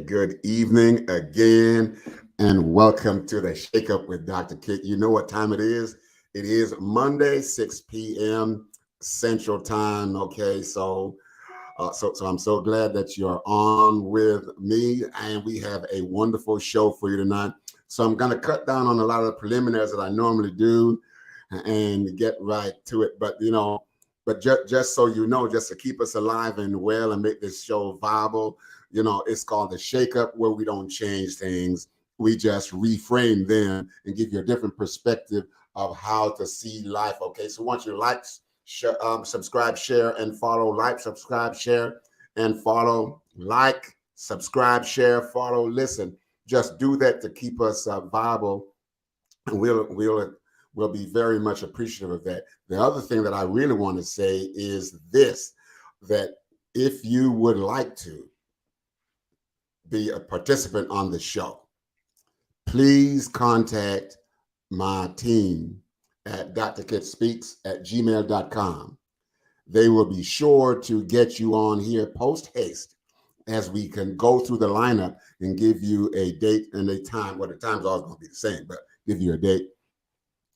good evening again, and welcome to the Shake Up with Dr. Kit. You know what time it is? It is Monday, 6 p.m. Central Time. Okay, so I'm so glad that you're on with me, and we have a wonderful show for you tonight. So I'm going to cut down on a lot of the preliminaries that I normally do and get right to it. But just so you know, just to keep us alive and well and make this show viable, it's called the Shake Up, where we don't change things. We just reframe them and give you a different perspective of how to see life. Okay, so once you like, subscribe, share, and follow. Like, subscribe, share, and follow. Like, subscribe, share, follow, listen. Just do that to keep us viable, and we'll be very much appreciative of that. The other thing that I really want to say is this: that if you would like to be a participant on the show, please contact my team at drkitspeaks@gmail.com. They will be sure to get you on here post haste as we can go through the lineup and give you a date and a time. Well, the time's always going to be the same, but give you a date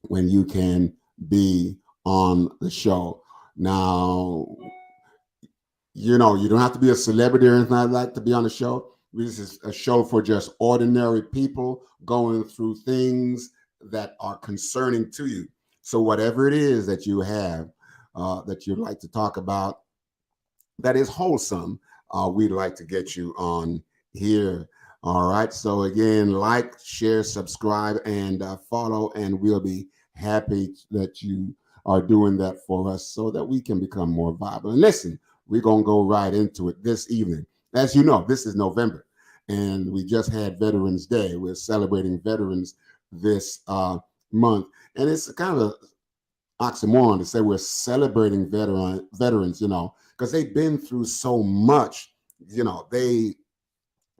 when you can be on the show. Now, you don't have to be a celebrity or anything like that to be on the show. This is a show for just ordinary people going through things that are concerning to you. So whatever it is that you have that you'd like to talk about that is wholesome, we'd like to get you on here. All right. So again, like, share, subscribe, and follow, and we'll be happy that you are doing that for us so that we can become more viable. And listen, we're going to go right into it this evening. As you know, this is November, and we just had Veterans Day. We're celebrating veterans this month, and it's kind of oxymoron to say we're celebrating veterans, because they've been through so much.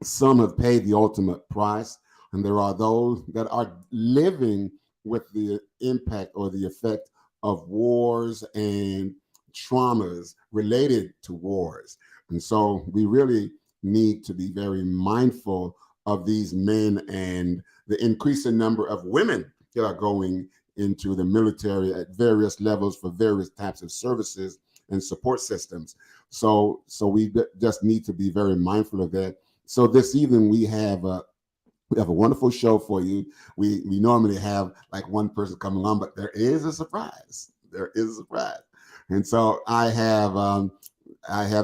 Some have paid the ultimate price, and there are those that are living with the impact or the effect of wars and traumas related to wars. And so we really need to be very mindful of these men and the increasing number of women that are going into the military at various levels for various types of services and support systems. So we just need to be very mindful of that. So this evening we have a wonderful show for you. We normally have like one person coming on, but there is a surprise. And so I have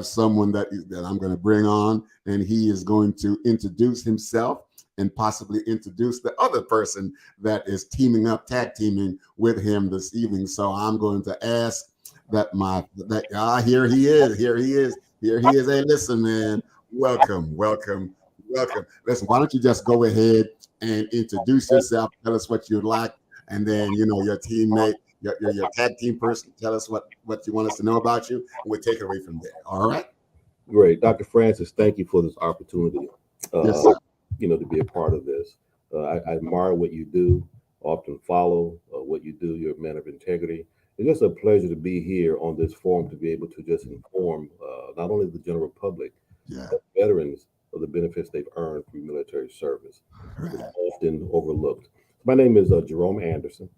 someone that I'm going to bring on, and he is going to introduce himself and possibly introduce the other person that is tag teaming with him this evening. So I'm going to ask here he is. Hey, listen, man, welcome. Listen, why don't you just go ahead and introduce yourself, tell us what you'd like, and then, your teammate, your tag team person, tell us what you want us to know about you, and we'll take it away from there. All right? Great. Dr. Francis, thank you for this opportunity. Yes, sir. To be a part of this. I admire what you do, often follow what you do. You're a man of integrity. It's just a pleasure to be here on this forum to be able to just inform not only the general public, but veterans of the benefits they've earned through military service. Right. It's often overlooked. My name is Jerome Anderson,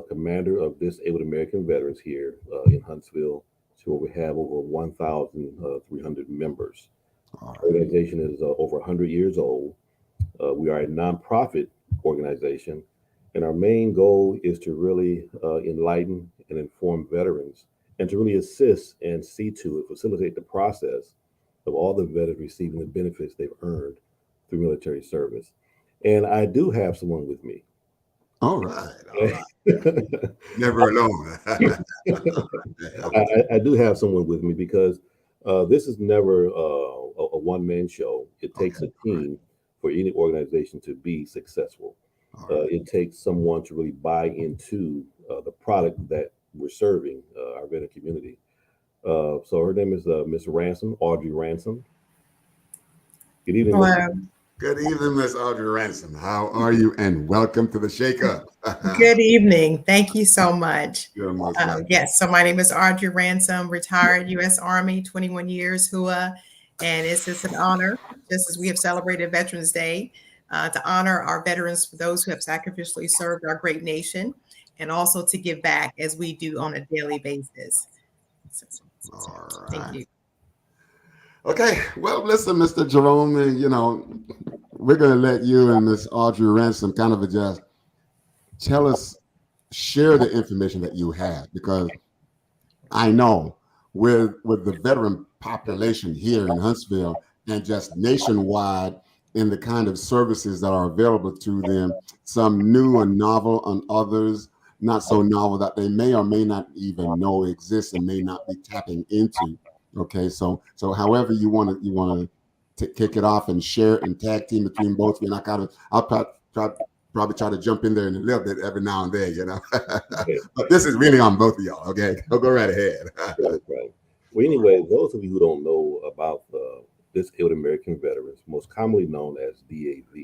commander of Disabled American Veterans here in Huntsville. So we have over 1,300 members. All right. The organization is over 100 years old. We are a nonprofit organization, and our main goal is to really enlighten and inform veterans, and to really assist and facilitate the process of all the veterans receiving the benefits they've earned through military service. And I do have someone with me. All right. Never alone. I do have someone with me because this is never a one-man show. It takes a team for any organization to be successful. Right. It takes someone to really buy into the product that we're serving our veteran community. So her name is Miss Ransom, Audrey Ransom. Good evening. Hello. Good evening, Miss Audrey Ransom. How are you? And welcome to the Shake Up. Good evening. Thank you so much. You're most welcome. Yes, so my name is Audrey Ransom, retired U.S. Army, 21 years, HUA, And it's just an honor, just as we have celebrated Veterans Day, to honor our veterans, for those who have sacrificially served our great nation, and also to give back as we do on a daily basis. So, All thank right. you. Okay. Well, listen, Mr. Jerome, we're going to let you and Miss Audrey Ransom kind of just tell us, share the information that you have, because I know with the veteran population here in Huntsville and just nationwide in the kind of services that are available to them, some new and novel, and others not so novel that they may or may not even know exist and may not be tapping into. Okay, so however you want to kick it off and share it and tag team between both of you, and I'll probably try to jump in there in a little bit every now and then, Okay. But this is really on both of y'all. Okay, go right ahead. Right, right. Well, anyway, those of you who don't know about Disabled American Veterans, most commonly known as DAV,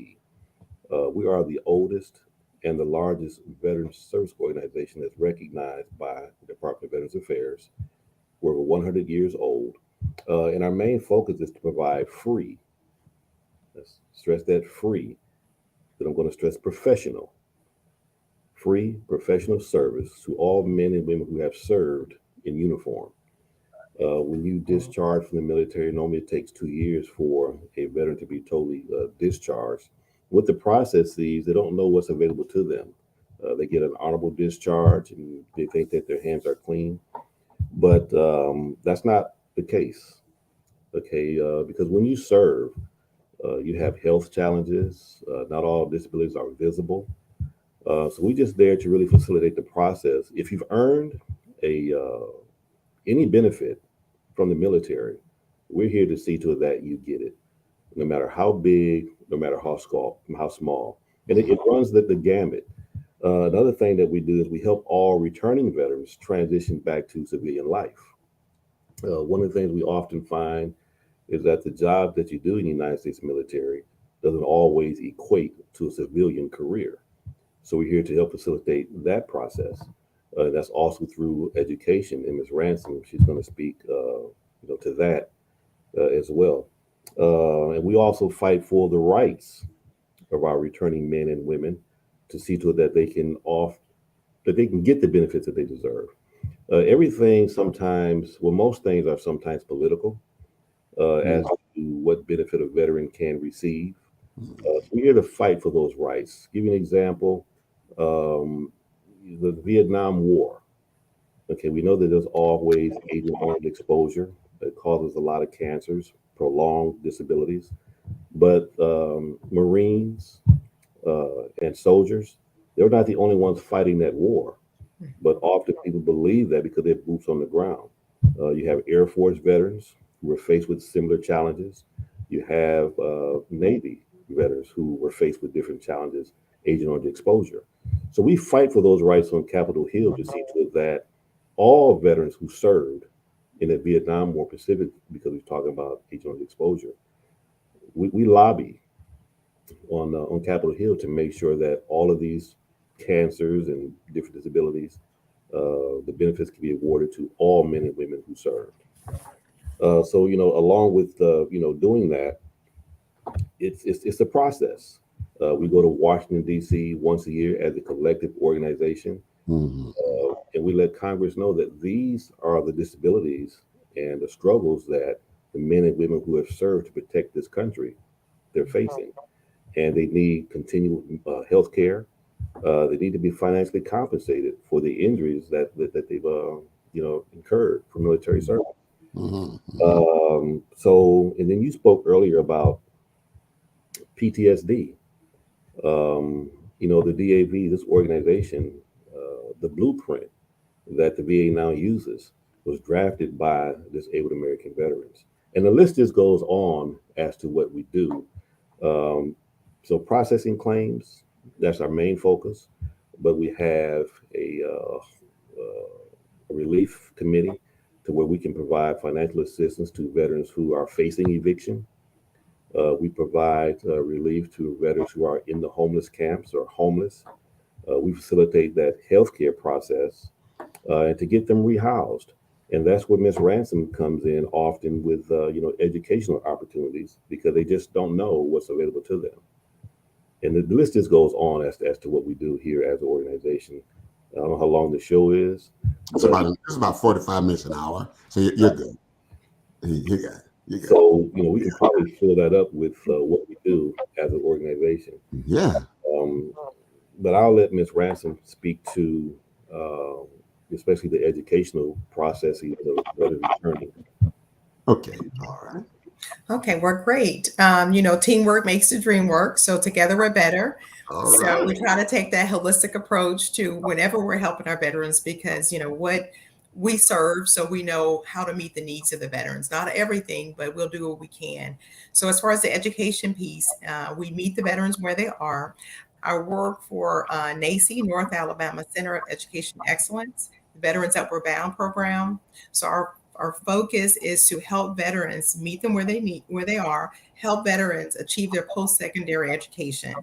we are the oldest and the largest veteran service organization that's recognized by the Department of Veterans Affairs. We're over 100 years old, and our main focus is to provide free, let's stress that free, but I'm going to stress professional, free professional service to all men and women who have served in uniform. When you discharge from the military, normally it takes 2 years for a veteran to be totally discharged. With the processes, they don't know what's available to them. They get an honorable discharge and they think that their hands are clean, but that's not the case. Okay, because when you serve, you have health challenges. Not all disabilities are visible. So we just there to really facilitate the process. If you've earned a any benefit from the military, we're here to see to it that you get it, no matter how big, no matter how small, and it runs the gamut. Another thing that we do is we help all returning veterans transition back to civilian life. One of the things we often find is that the job that you do in the United States military doesn't always equate to a civilian career. So we're here to help facilitate that process. That's also through education. And Ms. Ransom, she's going to speak, to that as well. And we also fight for the rights of our returning men and women to see to it that they can get the benefits that they deserve. Everything sometimes, well, most things are sometimes political as to what benefit a veteran can receive. So we're here to fight for those rights. Give you an example: um, the Vietnam War. Okay, we know that there's always agent-orange exposure that causes a lot of cancers, prolonged disabilities. But Marines and soldiers, they're not the only ones fighting that war. But often people believe that because they have boots on the ground. You have Air Force veterans who were faced with similar challenges. You have Navy veterans who were faced with different challenges, Agent Orange exposure. So we fight for those rights on Capitol Hill to see to it that all veterans who served in the Vietnam War Pacific, because we're talking about Agent Orange exposure, we lobby on Capitol Hill to make sure that all of these cancers and different disabilities, the benefits can be awarded to all men and women who served. So along with doing that, it's a process. We go to Washington D.C. once a year as a collective organization, Mhm. and we let Congress know that these are the disabilities and the struggles that the men and women who have served to protect this country they're facing, and they need continued health care. They need to be financially compensated for the injuries that they've incurred from military service. Mhm. So, and then you spoke earlier about PTSD. The DAV, this organization, the blueprint that the VA now uses was drafted by disabled American veterans. And the list just goes on as to what we do. Um, so processing claims, that's our main focus, but we have a relief committee to where we can provide financial assistance to veterans who are facing eviction. We provide relief to veterans who are in the homeless camps or homeless. We facilitate that healthcare process and to get them rehoused. And that's where Miss Ransom comes in often with educational opportunities, because they just don't know what's available to them. And the list just goes on as to what we do here as an organization. I don't know how long the show is, but It's about 45 minutes an hour. So you're good. You got it. You got it. so we can probably fill that up with what we do as an organization. Yeah. Um, but I'll let Miss Ransom speak to uh, especially the educational processes of veteran returning. Okay. All right. Okay, we're great. Teamwork makes the dream work. So together we're better. All So right. we try to take that holistic approach to whenever we're helping our veterans, because what we serve, so we know how to meet the needs of the veterans. Not everything, but we'll do what we can. So as far as the education piece, we meet the veterans where they are. I work for NACE, North Alabama Center of Education Excellence, the Veterans Upward Bound program. So our focus is to help veterans meet them where they are, help veterans achieve their post-secondary education.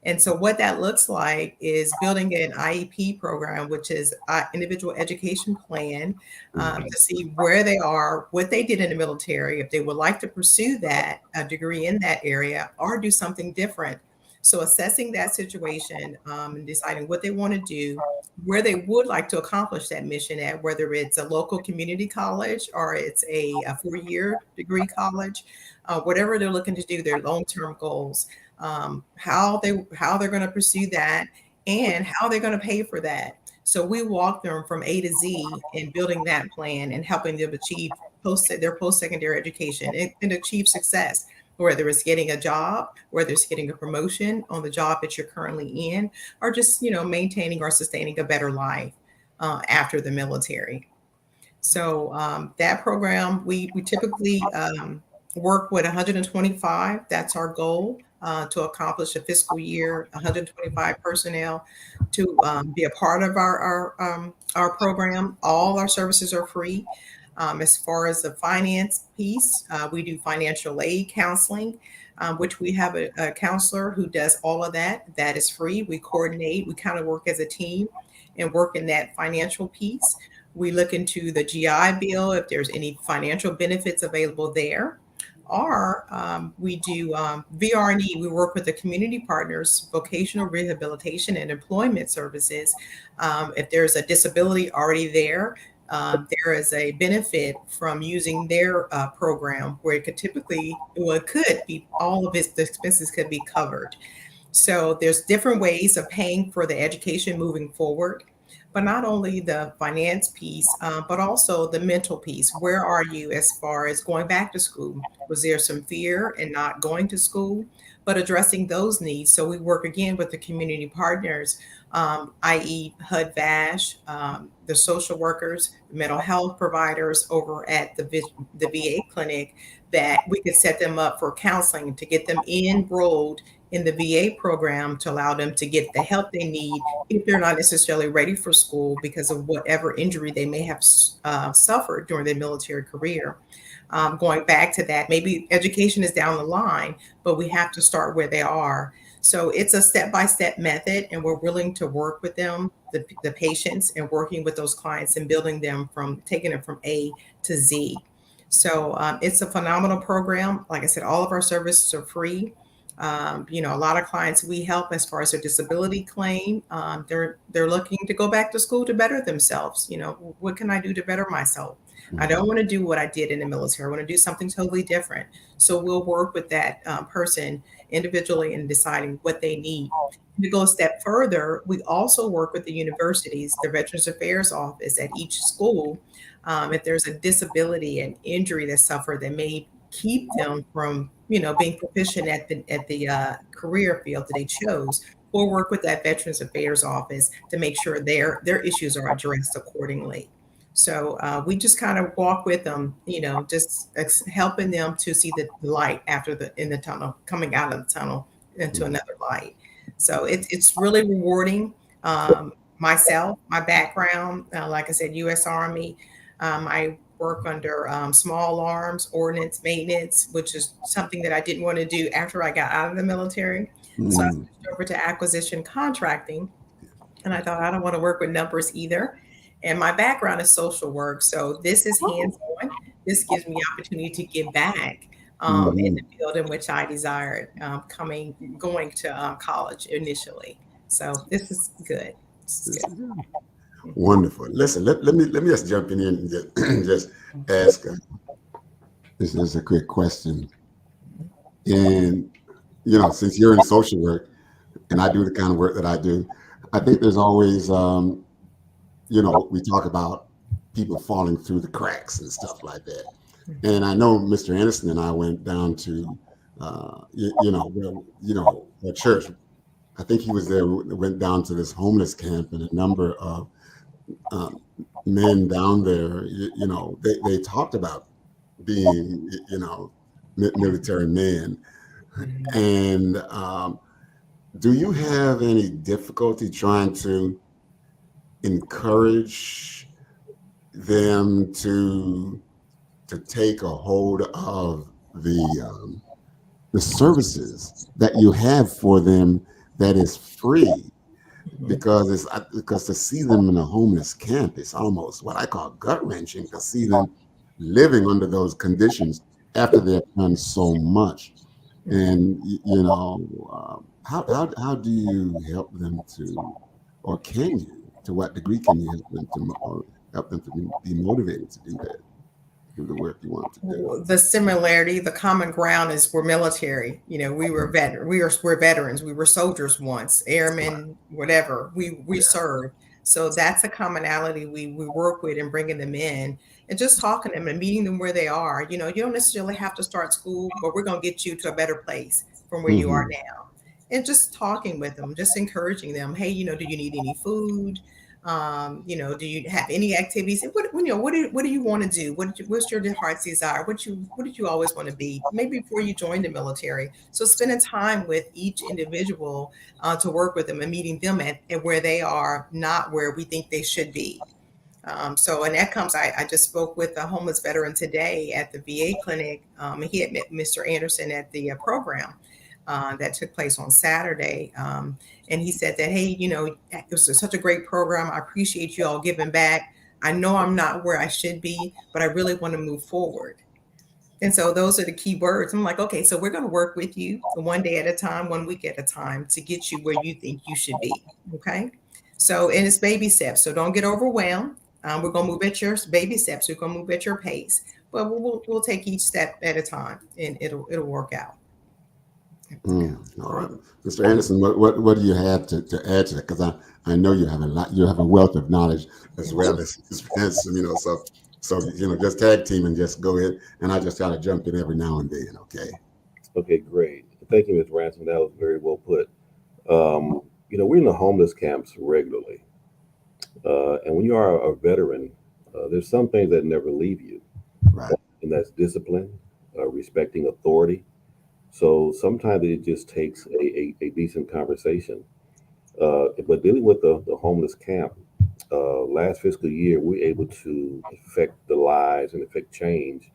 And so what that looks like is building an IEP program, which is individual education plan, to see where they are, what they did in the military, if they would like to pursue that a degree in that area or do something different. So assessing that situation, and deciding what they want to do, where they would like to accomplish that mission at, whether it's a local community college or it's a 4-year degree college, whatever they're looking to do, their long-term goals, how they're going to pursue that, and how they're going to pay for that. So we walk them from A to Z in building that plan and helping them achieve their post-secondary education and achieve success, whether it's getting a job, whether it's getting a promotion on the job that you're currently in, or just maintaining or sustaining a better life after the military. So that program, we typically work with 125. That's our goal, to accomplish a fiscal year, 125 personnel to be a part of our program. All our services are free. As far as the finance piece, we do financial aid counseling, which we have a counselor who does all of that. That is free. We coordinate. We kind of work as a team and work in that financial piece. We look into the GI Bill, if there's any financial benefits available there. Or we do VRE. We work with the community partners, vocational rehabilitation and employment services. If there's a disability already there, there is a benefit from using their program where it could be all of the expenses could be covered. So there's different ways of paying for the education moving forward, but not only the finance piece, but also the mental piece. Where are you as far as going back to school? Was there some fear in not going to school? But addressing those needs. So we work again with the community partners, i.e. HUD VASH, the social workers, mental health providers over at the VA clinic, that we could set them up for counseling to get them enrolled in the VA program to allow them to get the help they need if they're not necessarily ready for school because of whatever injury they may have suffered during their military career. Going back to that, maybe education is down the line, but we have to start where they are. So it's a step-by-step method, and we're willing to work with them, the patients, and working with those clients and building them taking them from A to Z. So it's a phenomenal program. Like I said, all of our services are free. A lot of clients we help as far as their disability claim, they're looking to go back to school to better themselves. What can I do to better myself? I don't want to do what I did in the military. I want to do something totally different. So we'll work with that person individually in deciding what they need. To go a step further, we also work with the universities, the Veterans Affairs Office at each school. If there's a disability and injury that's suffered that may keep them from being proficient at the career field that they chose, we'll work with that Veterans Affairs Office to make sure their issues are addressed accordingly. So we just kind of walk with them, just helping them to see the light in the tunnel, coming out of the tunnel into another light. So it's really rewarding. Myself, my background, like I said, U.S. Army. I work under small arms, ordnance maintenance, which is something that I didn't want to do after I got out of the military. So I switched over to acquisition contracting. And I thought, I don't want to work with numbers either. And my background is social work. So this is Oh. hands-on. This gives me opportunity to give back in Hmm. the field in which I desired going to college initially. So this is good. This is This good. is good. Mhm. Wonderful. Listen, let me just jump in here and just, just ask. This is a quick question. And since you're in social work and I do the kind of work that I do, I think there's always, we talk about people falling through the cracks and stuff like that. And I know Mr. Anderson and I went down to, a church. I think he was there. Went down to this homeless camp, and a number of um, men down there. They talked about being, military men. And do you have any difficulty trying to encourage them to take a hold of the services that you have for them that is free? Because to see them in a homeless camp is almost what I call gut wrenching, to see them living under those conditions after they've done so much. And how do you help them to, or can you, to what degree can you help them or help them to be motivated to do that, do the work you want to do? The similarity, the common ground is we're military. We were we're veterans. We were soldiers once, Right. airmen, whatever. We Yeah. served. So that's a commonality we work with and bringing them in and just talking to them and meeting them where they are. You don't necessarily have to start school, but we're going to get you to a better place from where you are Hmm. now. And just talking with them, just encouraging them. Hey, do you need any food? Do you have any activities? What do you want to do? What's your heart's desire? What did you always want to be? Maybe before you joined the military. So spending time with each individual to work with them and meeting them at where they are, not where we think they should be. And that comes, I just spoke with a homeless veteran today at the VA clinic. He had met Mr. Anderson at the program that took place on Saturday. And he said that, hey, it was such a great program. I appreciate you all giving back. I know I'm not where I should be, but I really want to move forward. And so those are the key words. I'm like, okay, so we're going to work with you one day at a time, one week at a time to get you where you think you should be. Okay. So, and it's baby steps. So don't get overwhelmed. We're going to move at your baby steps. We're going to move at your pace, but we'll take each step at a time and it'll work out. All right, Mr. Anderson, what do you have to add to that? Because I know you have a lot, you have a wealth of knowledge as well as so just tag team and just go ahead, and I just got to jump in every now and then. Okay. Okay, great. Thank you, Ms. Ransom. That was very well put. We're in the homeless camps regularly. And when you are a veteran, there's some things that never leave you, Right. and that's discipline, respecting authority. So sometimes it just takes a decent conversation. But dealing with the homeless camp, last fiscal year, we were able to affect the lives and affect change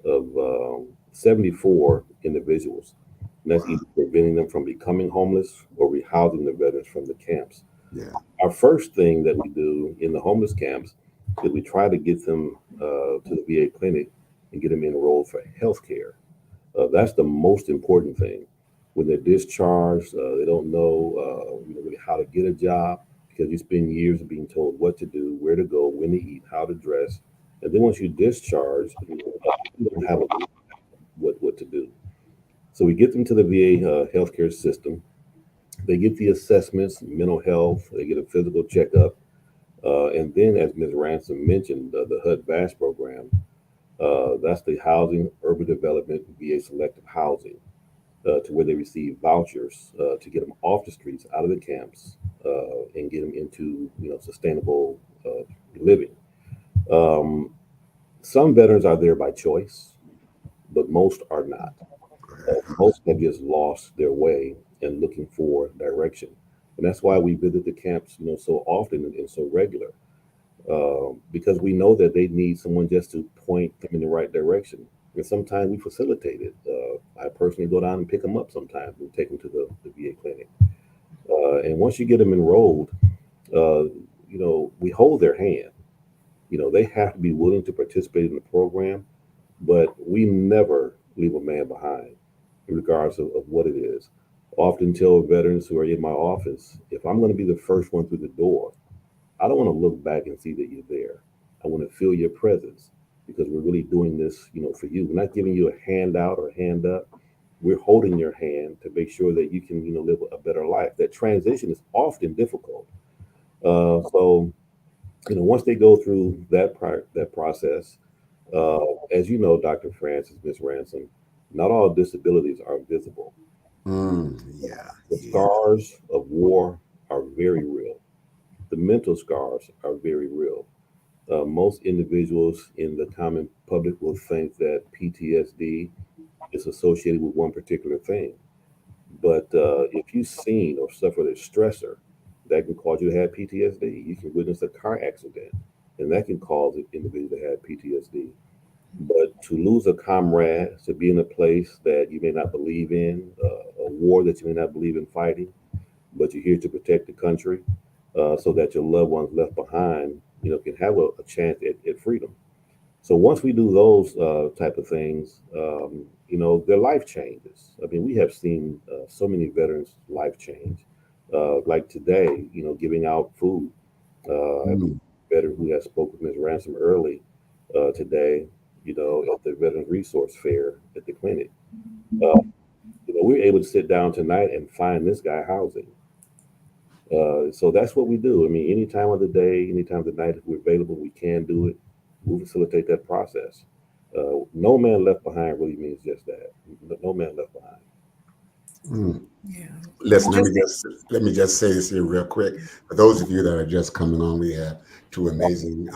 of 74 individuals. And that's Wow. either preventing them from becoming homeless or rehousing the veterans from the camps. Yeah. Our first thing that we do in the homeless camps is we try to get them to the VA clinic and get them enrolled for health care. That's the most important thing. When they're discharged, they don't know, really how to get a job because you spend years being told what to do, where to go, when to eat, how to dress. And then once you discharge, you don't have a what to do. So we get them to the VA healthcare system. They get the assessments, mental health, they get a physical checkup. And then, as Ms. Ransom mentioned, the HUD VASH program, that's the Housing Urban Development VA Selective Housing, to where they receive vouchers to get them off the streets, out of the camps, and get them into sustainable living. Um, some veterans are there by choice, but most are not. Most have just lost their way and looking for direction. And that's why we visit the camps, so often and so regular, because we know that they need someone just to point them in the right direction. And sometimes we facilitate it. I personally go down and pick them up sometimes and take them to the VA clinic. And once you get them enrolled, we hold their hand. They have to be willing to participate in the program, but we never leave a man behind, regardless of what it is. Often tell veterans who are in my office, if I'm going to be the first one through the door, I don't want to look back and see that you're there. I want to feel your presence because we're really doing this, for you. We're not giving you a handout or a hand up. We're holding your hand to make sure that you can, live a better life. That transition is often difficult. So, once they go through that process, uh, as you know, Dr. Francis, Miss Ransom, not all disabilities are visible. Yeah, The yeah. scars of war are very real. The mental scars are very real. Most individuals in the common public will think that PTSD is associated with one particular thing. But if you've seen or suffered a stressor that can cause you to have PTSD, you can witness a car accident, and that can cause an individual to have PTSD. But to lose a comrade, to be in a place that you may not believe in, a war that you may not believe in fighting, but you're here to protect the country, so that your loved ones left behind, can have a chance at freedom. So once we do those type of things, their life changes. I mean, we have seen so many veterans' life change. Like today, giving out food. A Mm. veteran who has spoke with Ms. Ransom early today, at the Veterans Resource Fair at the clinic. Uh, we were able to sit down tonight and find this guy housing. So that's what we do. I mean, any time of the day, any time of the night, if we're available, we can do it. We facilitate that process. No man left behind really means just that. No man left behind. Mm. Yeah. Listen, And just let me just say this here real quick. For those of you that are just coming on, we have two amazing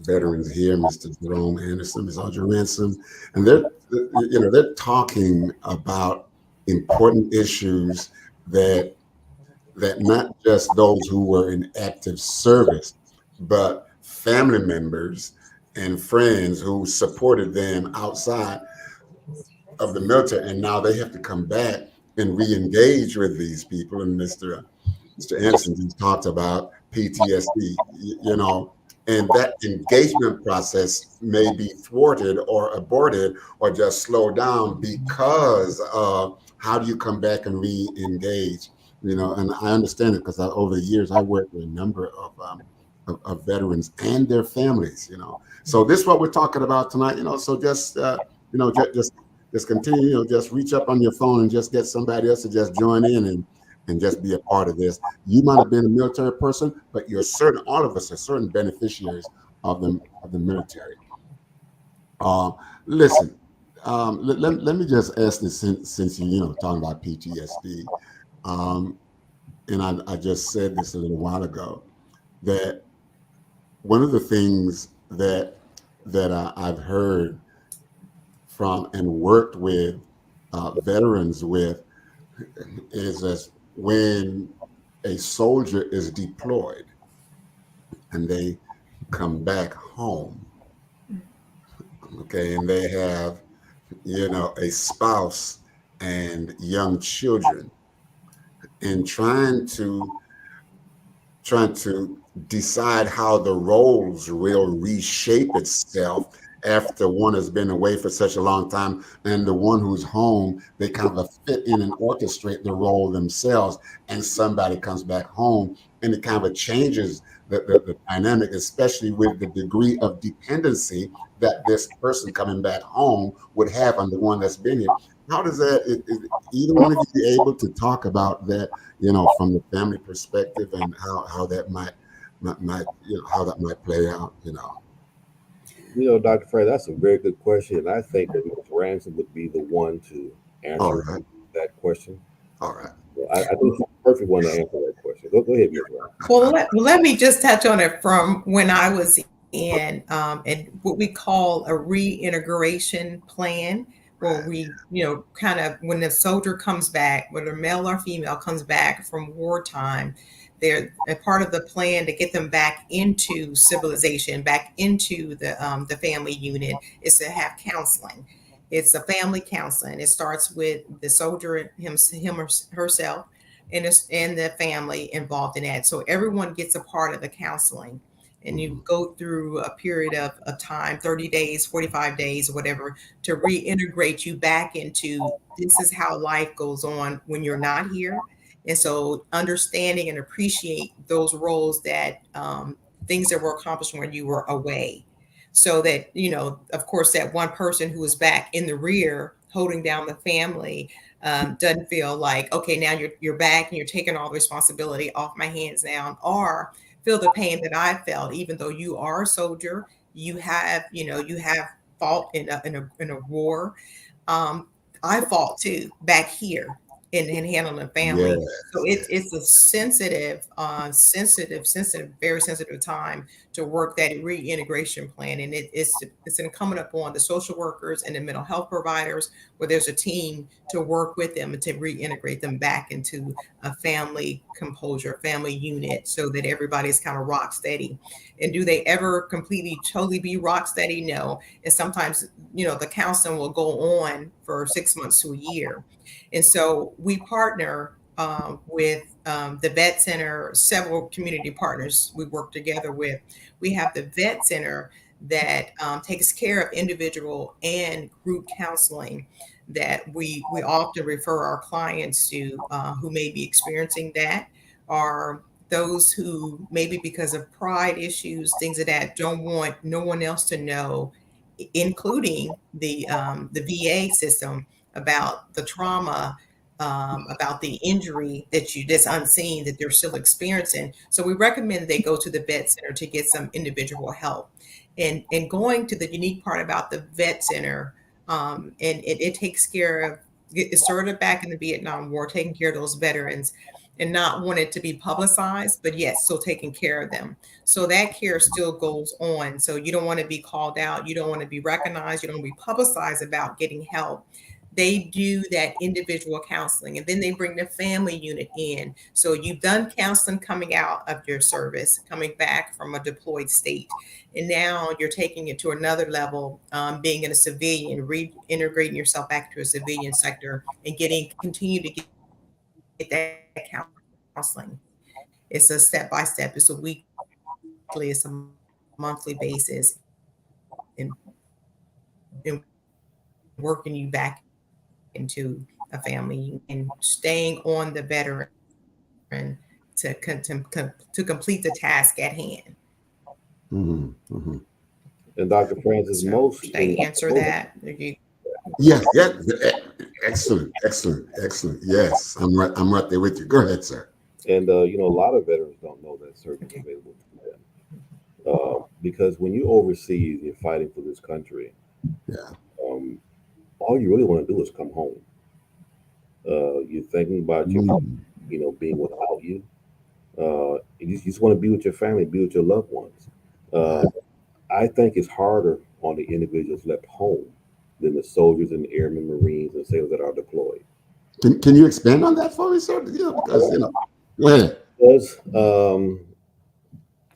veterans here, Mr. Jerome Anderson, Ms. Audrey Ransom, and they're talking about important issues that not just those who were in active service, but family members and friends who supported them outside of the military, and now they have to come back and re-engage with these people. And Mr. Anderson just talked about PTSD, and that engagement process may be thwarted or aborted or just slowed down because of how do you come back and re-engage. And I understand it because over the years I worked with a number of veterans and their families. So this is what we're talking about tonight. So just just continue. Just reach up on your phone and just get somebody else to just join in and just be a part of this. You might have been a military person, but you're certain. All of us are certain beneficiaries of the military. Uh, Listen, let me just ask this since you talking about PTSD, um, and I just said this a little while ago that one of the things that I've heard from and worked with veterans with is that when a soldier is deployed and they come back home, okay, and they have a spouse and young children, and trying to decide how the roles will reshape itself after one has been away for such a long time, and the one who's home, they kind of fit in and orchestrate the role themselves, and somebody comes back home, and it kind of changes the dynamic, especially with the degree of dependency that this person coming back home would have on the one that's been here. How does that, either one of you be able to talk about that, from the family perspective, and how that might how that might play out. Dr. Fred, that's a very good question. And I think that Ms. Ransom would be the one to All answer right, that question. all right. So I think she's the perfect one to answer that question. Go ahead, Ms. Ransom. let me just touch on it from when I was in and what we call a reintegration plan, where we, kind of when the soldier comes back, whether male or female comes back from wartime, they're a part of the plan to get them back into civilization, back into the family unit, is to have counseling. It's a family counseling. It starts with the soldier, him or herself, and the family involved in that. So everyone gets a part of the counseling. and you go through a period of time, 30 days, 45 days, or whatever, to reintegrate you back into this is how life goes on when you're not here. And so understanding and appreciate those roles that things that were accomplished when you were away. So that, of course, that one person who is back in the rear holding down the family doesn't feel like, okay, now you're back and you're taking all the responsibility off my hands now, or feel the pain that I felt, even though you are a soldier, you have fought in a war. Um, I fought too back here in handling family. So Yes. it's a sensitive, very sensitive time to work that reintegration plan. And it's incumbent upon the social workers and the mental health providers, where there's a team to work with them and to reintegrate them back into a family composure, family unit, so that everybody's kind of rock steady. And do they ever completely, totally be rock steady? No. And sometimes, the counseling will go on for 6 months to a year. And so we partner with the Vet Center, several community partners we work together with. We have the Vet Center that takes care of individual and group counseling that we often refer our clients to, who may be experiencing that, or those who maybe because of pride issues, things of that, don't want no one else to know, including the VA system, about the trauma, about the injury that's unseen that they're still experiencing. So we recommend that they go to the vet center to get some individual help. And going to the unique part about the vet center, and it takes care of, it started back in the Vietnam War, taking care of those veterans and not want it to be publicized, but yes, still taking care of them. So that care still goes on. So you don't want to be called out. You don't want to be recognized. You don't want to be publicized about getting help. They do that individual counseling, and then they bring the family unit in. So you've done counseling coming out of your service, coming back from a deployed state, and now you're taking it to another level, being in a civilian, reintegrating yourself back to a civilian sector, and continue to get that counseling. It's a step by step. It's a weekly, it's a monthly basis, and working you back into a family and staying on the veteran to complete the task at hand. Hmm. Hmm. And Dr. Francis, So most should I answer most that? Yes. Yeah. Excellent. Excellent. Excellent. Yes. I'm right there with you. Go ahead, sir. and a lot of veterans don't know that service is Okay. available to them. Because when you overseas, you're fighting for this country. Yeah. Um, all you really want to do is come home. You're thinking about your, Mm. being without you. You just want to be with your family, be with your loved ones. Uh, Right. I think it's harder on the individuals left home than the soldiers and airmen, Marines, and sailors that are deployed. Can you expand on that for me, sir? Because go ahead. Because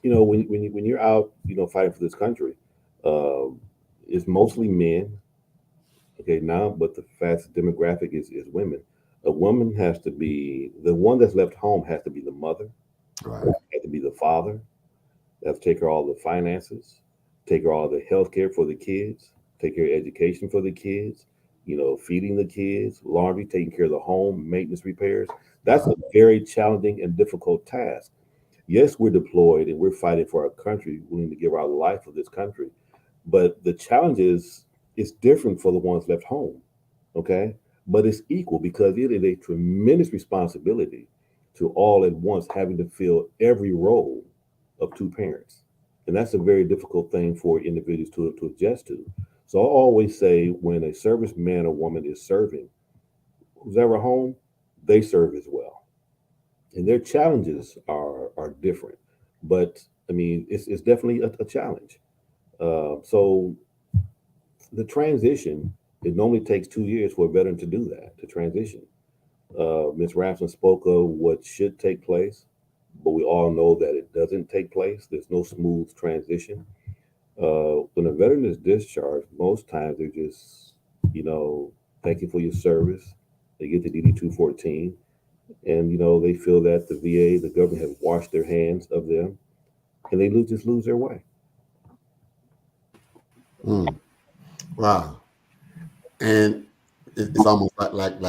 when you're out, fighting for this country, um, it's mostly men. Okay, now, but the fastest demographic is women. A woman has to be the one that's left home has to be the mother, Right. has to be the father, have to take care of all the finances, take care of all the health care for the kids, take care of education for the kids, feeding the kids, laundry, taking care of the home, maintenance, repairs. That's Right. a very challenging and difficult task. Yes, we're deployed and we're fighting for our country, willing to give our life for this country. But the challenge is different for the ones left home. Okay. But it's equal because it is a tremendous responsibility to all at once having to fill every role of two parents. And that's a very difficult thing for individuals to adjust to. So I always say when a serviceman or woman is serving, who's ever home, they serve as well. And their challenges are different. But I mean, it's definitely a challenge. So the transition, it normally takes 2 years for a veteran to do that, to transition. Ms. Ramson spoke of what should take place, but we all know that it doesn't take place. There's no smooth transition. When a veteran is discharged, most times they're just, you know, thank you for your service. They get the DD 214, and they feel that the VA, the government, has washed their hands of them. and they just lose their way. Mm. Wow. And it's almost like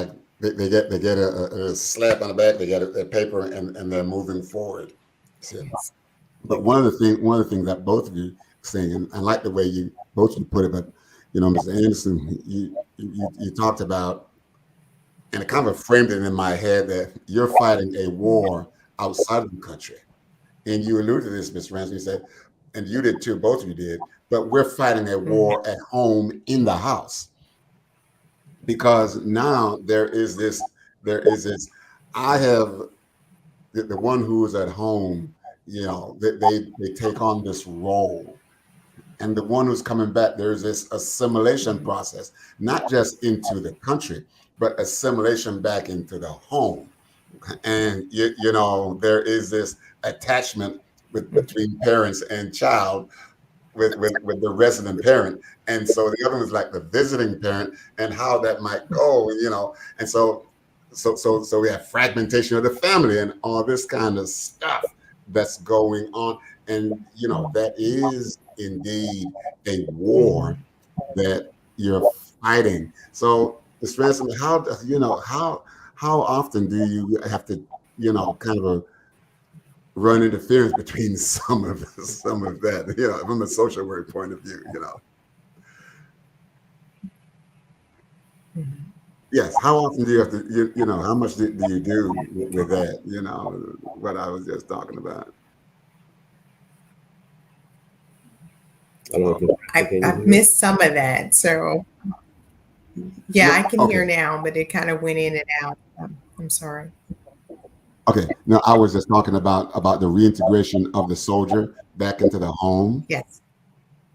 they get a slap on the back, they get a paper, and they're moving forward. So, Yes. but one of the things that both of you saying, and I like the way you both of you put it, but Mr. Anderson, you talked about, and it kind of framed it in my head that you're fighting a war outside of the country. And you alluded to this, Mr. Ransom. You said, and you did too, both of you did, but we're fighting a Mhm. war at home in the house. Because now there is this, I have the one who is at home, they take on this role. And the one who's coming back, there's this assimilation process, not just into the country, but assimilation back into the home. And there is this attachment between parents and child with the resident parent. And so the other one is like the visiting parent and how that might go, and so we have fragmentation of the family and all this kind of stuff that's going on. And that is indeed a war that you're fighting. So, Mr. Ransom, how often do you have to, kind of run interference between some of that, from a social work point of view. Mhm. Yes, how often do you have to, how much do you do with that, what I was just talking about? I don't know if Mr. can you I've hear? missed some of that. So yeah, No, I can okay. hear now, but it kind of went in and out. I'm sorry. Okay. No, I was just talking about the reintegration of the soldier back into the home. Yes.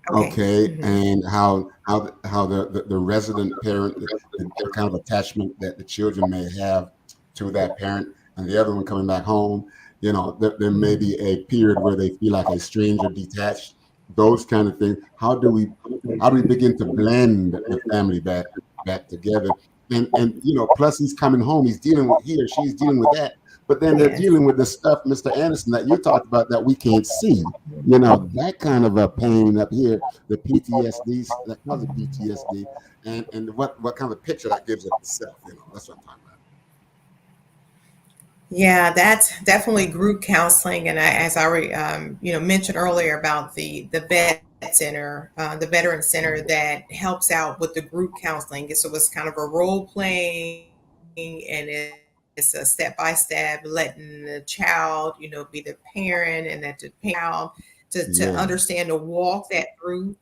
Okay. Okay, Mhm. and how the resident parent, the kind of attachment that the children may have to that parent, and the other one coming back home. There may be a period where they feel like a stranger, detached, those kind of things. How do we begin to blend the family back together? And plus he's coming home, he or she's dealing with that, but then they're Yes. dealing with the stuff, Mr. Anderson, that you talked about that we can't see. That kind of a pain up here, the PTSD, that causes PTSD, and what kind of picture that gives of itself. That's what I'm talking about. Yeah, that's definitely group counseling, and as I already mentioned earlier about the vet center, the veteran center that helps out with the group counseling. So it's kind of a role playing, and it's a step by step, letting the child be the parent, and that the child to Yeah, understand to walk that through,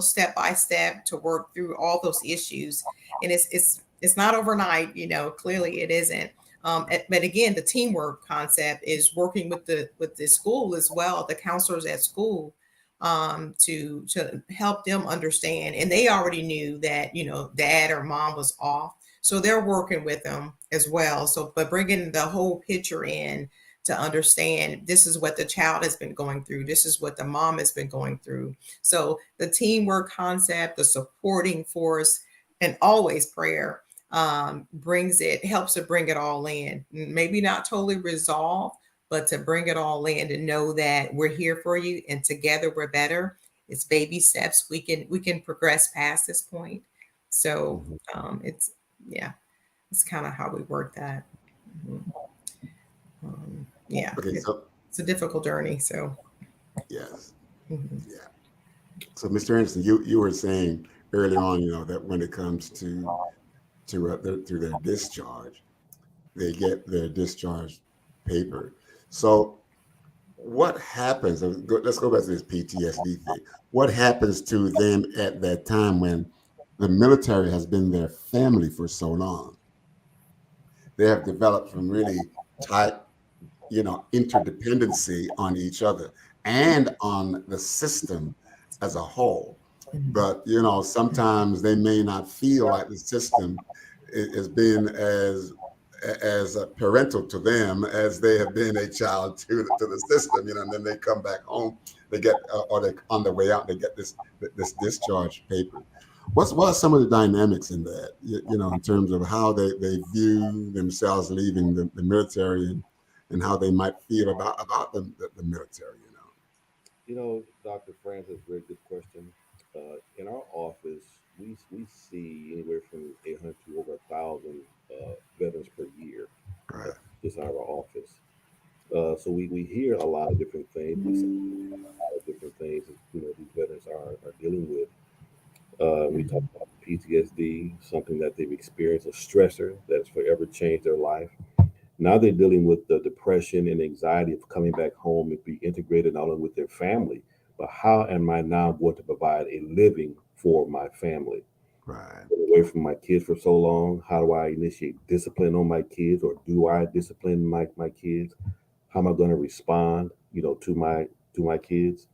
step by step to work through all those issues. And it's not overnight, clearly it isn't. But again, the teamwork concept is working with the school as well, the counselors at school, to help them understand. And they already knew that dad or mom was off, so they're working with them as well. So, but bringing the whole picture in to understand this is what the child has been going through, this is what the mom has been going through. So the teamwork concept, the supporting force, and always prayer helps to bring it all in. Maybe not totally resolve, but to bring it all in, to know that we're here for you and together we're better. It's baby steps. We can progress past this point. So mhm. it's yeah, it's kind of how we work that. Mhm. Yeah, Okay, so it's a difficult journey. So yes, mhm. yeah. So, Mr. Anderson, you were saying earlier on, that when it comes to their discharge, they get their discharge paper. So, what happens? Let's go back to this PTSD thing. What happens to them at that time when the military has been their family for so long? They have developed some really tight, interdependency on each other and on the system as a whole. Mhm. But sometimes they may not feel like the system is being as parental to them as they have been a child to the system. And then they come back home, they get or they on their way out, they get this discharge paper. What are some of the dynamics in that? In terms of how they view themselves leaving the military, and how they might feel about the military. Dr. Francis, very good question. In our office, we see anywhere from 800 to over 1,000 veterans per year, uh, Right. just out of our office. So we hear a lot of different things. We see a lot of different things that these veterans are dealing with. We talk about PTSD, something that they've experienced, a stressor that has forever changed their life. Now they're dealing with the depression and anxiety of coming back home and be integrated not only with their family, but how am I now going to provide a living for my family? Right. Been away from my kids for so long. How do I initiate discipline on my kids, or do I discipline my kids? How am I going to respond, to my kids?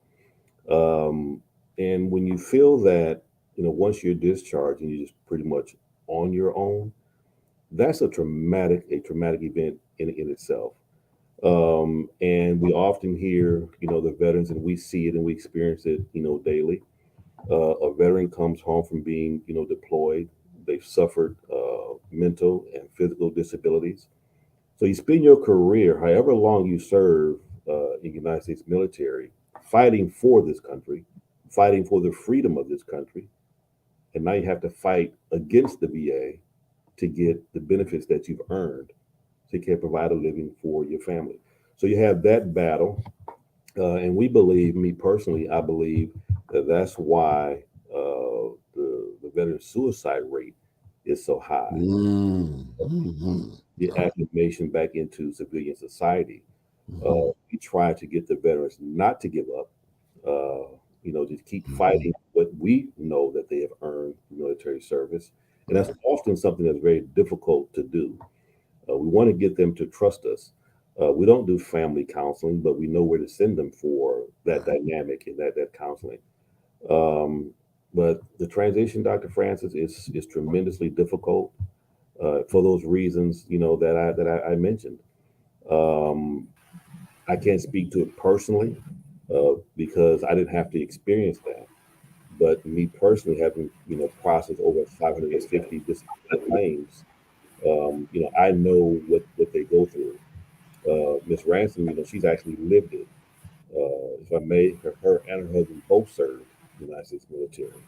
Um, and when you feel that, once you're discharged and you're just pretty much on your own, that's a traumatic event in itself. And we often hear, the veterans, and we see it and we experience it, daily. A veteran comes home from being, deployed. They've suffered mental and physical disabilities. So you spend your career, however long you serve in the United States military, fighting for this country, fighting for the freedom of this country, and now you have to fight against the VA to get the benefits that you've earned so you can provide a living for your family. So you have that battle, and we believe, me personally, I believe that that's why the veteran suicide rate is so high. Mm-hmm. The acclimation back into civilian society. Mm-hmm. We try to get the veterans not to give up, just keep Mm-hmm. fighting what we know that they have earned through military service. And that's Right. often something that's very difficult to do. We want to get them to trust us. We don't do family counseling, but we know where to send them for that Right. dynamic and that counseling. Um, but the transition, Dr. Francis, is tremendously difficult for those reasons, that I mentioned. Um, I can't speak to it personally because I didn't have to experience that. But me personally, having processed over 550 disability claims, I know what they go through. Miss Ransom, she's actually lived it. If I may, her and her husband both served the United States military.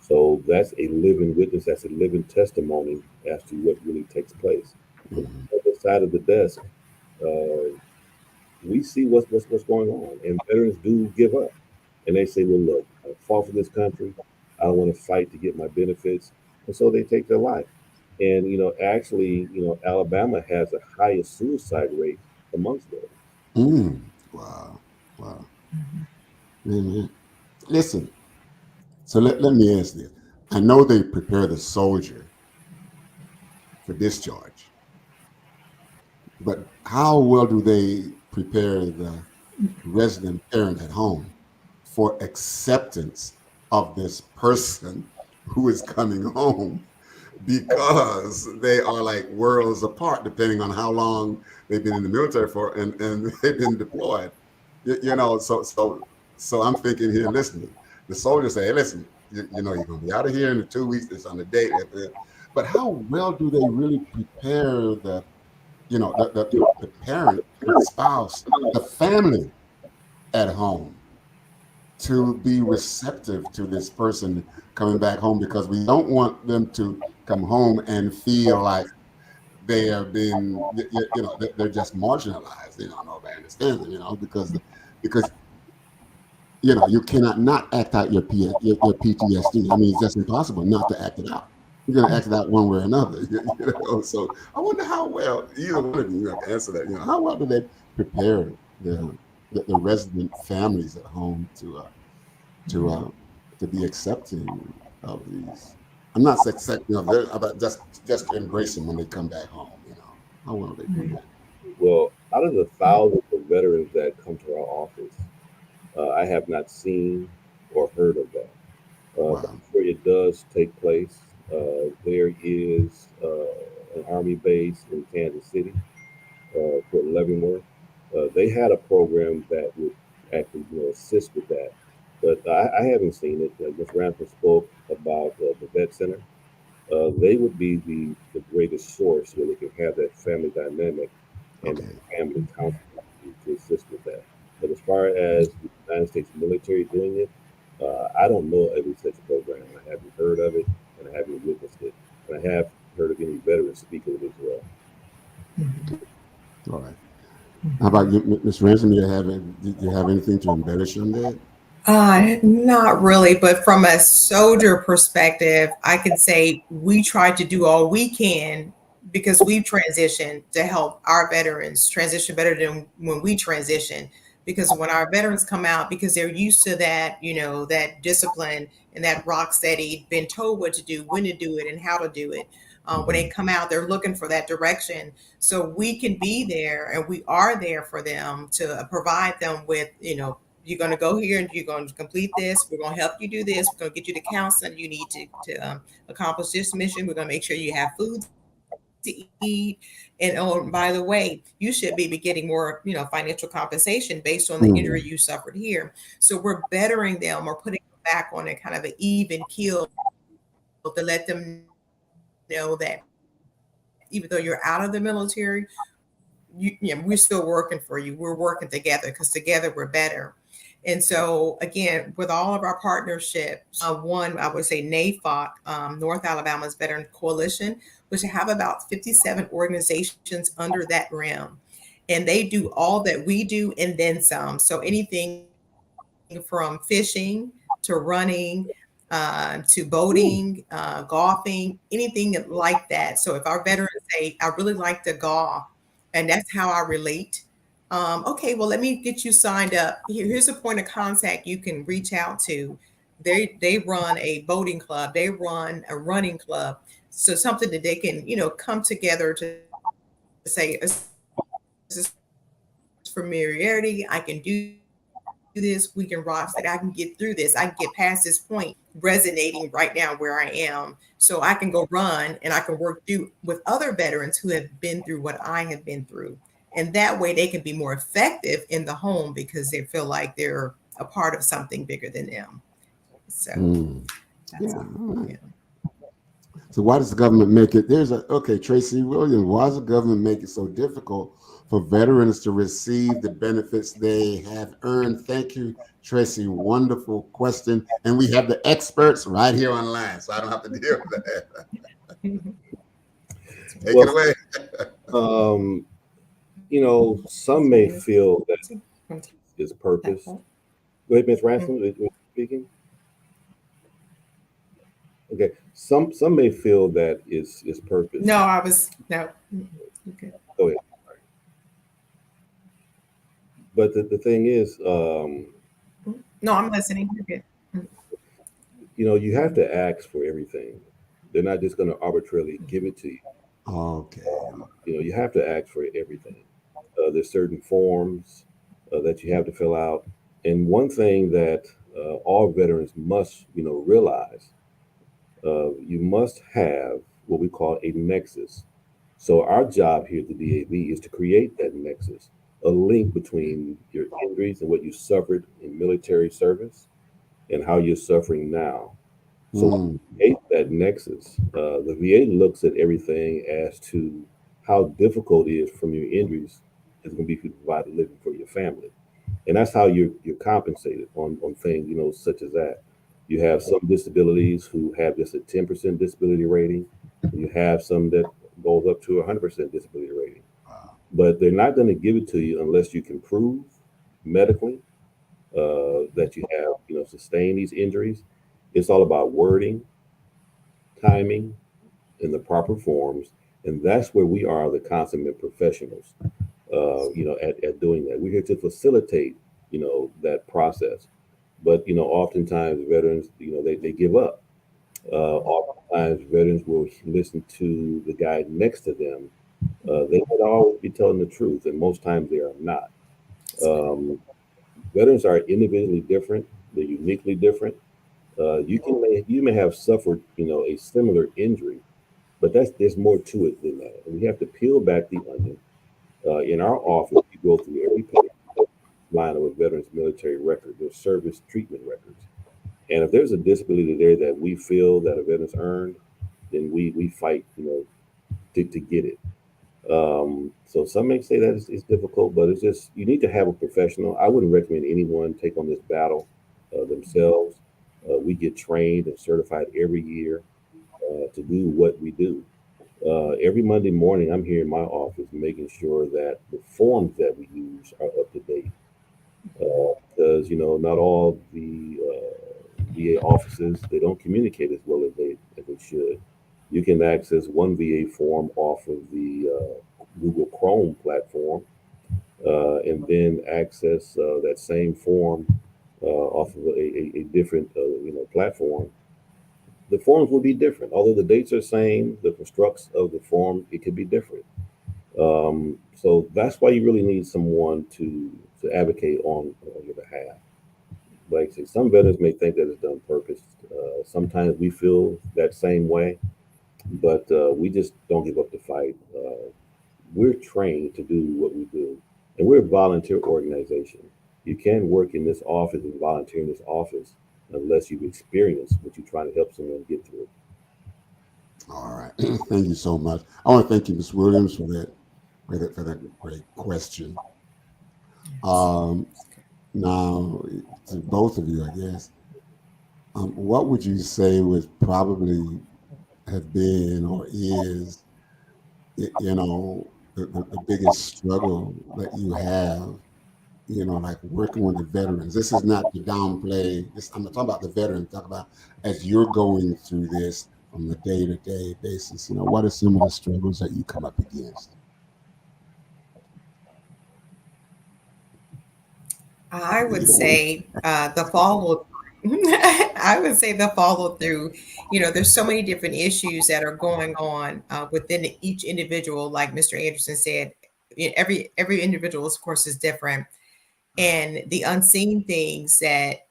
So that's a living witness. That's a living testimony as to what really takes place. But Mm-hmm. on the other side of the desk, uh, we see what's going on, and veterans do give up, and they say, "Well, look, I fought for this country. I don't want to fight to get my benefits," and so they take their life. And actually, Alabama has the highest suicide rate amongst veterans. Mm. Wow. Wow. Amen. Listen, so let me ask this. I know they prepare the soldier for discharge, but how well do they prepare the resident parent at home for acceptance of this person who is coming home, because they are like worlds apart depending on how long they've been in the military for, and they've been deployed. So I'm thinking here, listen, the soldiers say, hey, listen, you're going to be out of here in the 2 weeks. It's on the date. But how well do they really prepare the parent, the spouse, the family at home to be receptive to this person coming back home? Because we don't want them to come home and feel like they are being, they're just marginalized. Nobody understands them, because you cannot not act out your PTSD. I mean, it's just impossible not to act it out. You're going to act it out one way or another. So I wonder how well, either one of you have to answer that. How well do they prepare the resident families at home to uh, to be accepting of these? I'm not saying they're about just to embrace them when they come back home. How well they do that? Well, out of the thousands of veterans that come to our office, I have not seen or heard of that. But Wow. I'm sure it does take place. There is an Army base in Kansas City, Fort Leavenworth. They had a program that would actually, assist with that. But I haven't seen it. Ms. Ransom spoke about the Vet Center. They would be the greatest source where they can have that family dynamic and Okay. family counseling to assist with that. But as far as United States military doing it. I don't know of any such program. I haven't heard of it, and I haven't witnessed it. And I have heard of any veterans speak of it as well. All right. How about you, Ms. Ransom? Did you have anything to embellish on that? Not really, but from a soldier perspective, I can say we try to do all we can because we've transitioned to help our veterans transition better than when we transition. Because when our veterans come out, because they're used to that, that discipline and that rock steady, been told what to do, when to do it, and how to do it. When they come out, they're looking for that direction. So we can be there, and we are there for them to provide them with, you're going to go here and you're going to complete this. We're going to help you do this. We're going to get you the counseling you need to accomplish this mission. We're going to make sure you have food to eat. And oh, by the way, you should be getting more, financial compensation based on the injury you suffered here. So we're bettering them or putting them back on a kind of an even keel to let them know that even though you're out of the military, we're still working for you. We're working together because together we're better. And so, again, with all of our partnerships, one, I would say NAFOC, North Alabama's Veteran Coalition, which have about 57 organizations under that realm. And they do all that we do and then some. So anything from fishing to running to boating, golfing, anything like that. So if our veterans say, I really like to golf, and that's how I relate. Okay, well, let me get you signed up. Here's a point of contact you can reach out to. They run a boating club. They run a running club. So something that they can, come together to say, this is familiarity. I can do this. We can rock that. I can get through this. I can get past this point resonating right now where I am. So I can go run and I can work through with other veterans who have been through what I have been through. And that way they can be more effective in the home because they feel like they're a part of something bigger than them. So yeah. All right. So why does the government make it? Tracy Williams. Why does the government make it so difficult for veterans to receive the benefits they have earned? Thank you, Tracy. Wonderful question. And we have the experts right here online, so I don't have to deal with that. Take it away. Some may feel that it's purpose. Go ahead, Ms. Ransom, speaking. Okay. Some may feel that is purpose. No. Okay. Go ahead. But the thing is, no, I'm listening. You're good. You have to ask for everything. They're not just going to arbitrarily give it to you. Okay. You have to ask for everything. There's certain forms that you have to fill out. And one thing that all veterans must, realize, you must have what we call a nexus. So our job here at the DAV is to create that nexus, a link between your injuries and what you suffered in military service and how you're suffering now. So when you create that nexus, the VA looks at everything as to how difficult it is from your injuries is going to be to provide a living for your family. And that's how you're compensated on things, such as that. You have some disabilities who have just a 10% disability rating. You have some that goes up to 100% disability rating. But they're not going to give it to you unless you can prove medically that you have, sustained these injuries. It's all about wording, timing, and the proper forms. And that's where we are the consummate professionals, at doing that. We're here to facilitate, that process. But, oftentimes veterans, they give up. Oftentimes veterans will listen to the guy next to them. They would always be telling the truth, and most times they are not. Veterans are individually different. They're uniquely different. You may have suffered, a similar injury, but there's more to it than that. And we have to peel back the onion. In our office, we go through every line of a veteran's military record, their service treatment records. And if there's a disability there that we feel that a veteran's earned, then we fight, to get it. So some may say that it's difficult, but it's just you need to have a professional. I wouldn't recommend anyone take on this battle themselves. We get trained and certified every year to do what we do. Every Monday morning, I'm here in my office making sure that the forms that we use are up to date. Because not all the VA offices they don't communicate as well as they should. You can access one VA form off of the Google Chrome platform, and then access that same form off of a different platform. The forms will be different, although the dates are same. The constructs of the form it could be different. So that's why you really need someone to advocate on your behalf. Like I say, some veterans may think that it's done purpose. Sometimes we feel that same way, but we just don't give up the fight. We're trained to do what we do, and we're a volunteer organization. You can't work in this office and volunteer in this office unless you've experienced what you're trying to help someone get through. All right. Thank you so much. I want to thank you, Ms. Williams, for that great question. Um, Now, to both of you, I guess, what would you say would probably have been or is, the biggest struggle that you have, like working with the veterans? This is not to downplay this. I'm not talking about the veterans. Talk about as you're going through this on a day-to-day basis. What are some of the struggles that you come up against? I would Either one. say the follow. I would say the follow through. There's so many different issues that are going on within each individual. Like Mr. Anderson said, every individual, of course, is different, and the unseen things that